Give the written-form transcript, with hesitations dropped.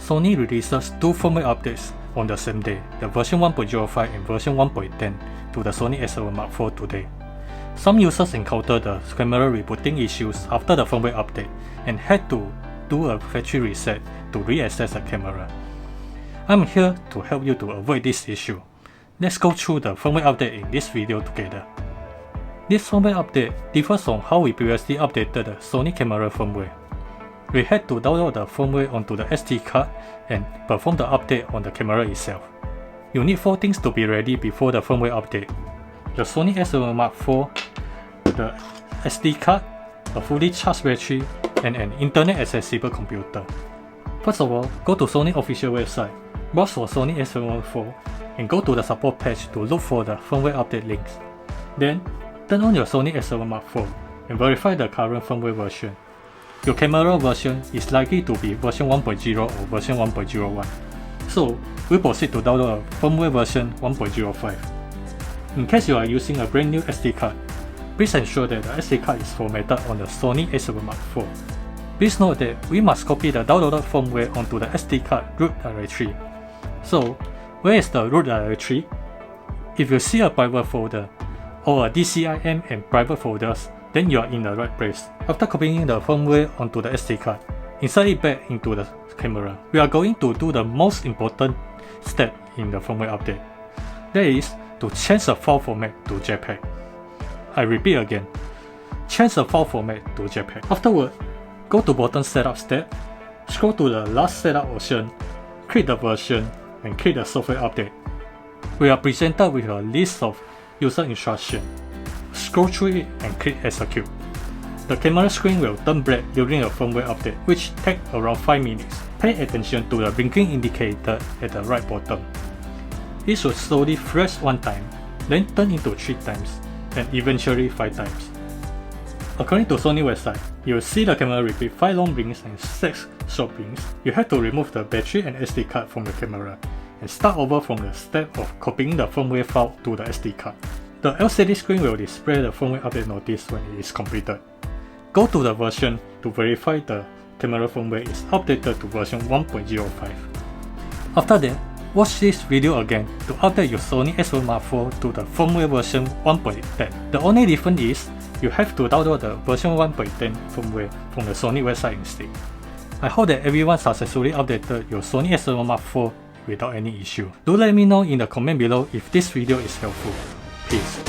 Sony releases two firmware updates on the same day, the version 1.05 and version 1.10 to the Sony A7 IV today. Some users encountered the camera rebooting issues after the firmware update and had to do a factory reset to re-access the camera. I'm here to help you to avoid this issue. Let's go through the firmware update in this video together. This firmware update differs from how we previously updated the Sony camera firmware. We had to download the firmware onto the SD card and perform the update on the camera itself. You need 4 things to be ready before the firmware update: the Sony A7 IV, the SD card, a fully charged battery, and an internet accessible computer. First of all, go to Sony official website, browse for Sony A7 IV, and go to the support page to look for the firmware update links. Then, turn on your Sony A7 IV and verify the current firmware version. Your camera version is likely to be version 1.0 or version 1.01, so we proceed to download a firmware version 1.05. In case you are using a brand new SD card, please ensure that the SD card is formatted on the Sony A7 IV. Please note that we must copy the downloaded firmware onto the SD card root directory. So, where is the root directory? If you see a private folder or a DCIM and private folders, then you are in the right place. After copying the firmware onto the SD card, insert it back into the camera. We are going to do the most important step in the firmware update. That is to change the file format to JPEG. I repeat again, change the file format to JPEG. Afterward, go to bottom setup step, scroll to the last setup option, click the version, and click the software update. We are presented with a list of user instructions. Scroll through it and click execute. The camera screen will turn black during the firmware update, which takes around 5 minutes. Pay attention to the blinking indicator at the right bottom. It should slowly flash 1 time, then turn into 3 times, and eventually 5 times. According to Sony website, you will see the camera repeat 5 long blinks and 6 short blinks. You have to remove the battery and SD card from the camera, and start over from the step of copying the firmware file to the SD card. The LCD screen will display the firmware update notice when it is completed. Go to the version to verify the camera firmware is updated to version 1.05. After that, watch this video again to update your Sony A7 IV to the firmware version 1.10. The only difference is you have to download the version 1.10 firmware from the Sony website instead. I hope that everyone successfully updated your Sony A7 IV without any issue. Do let me know in the comment below if this video is helpful. Peace.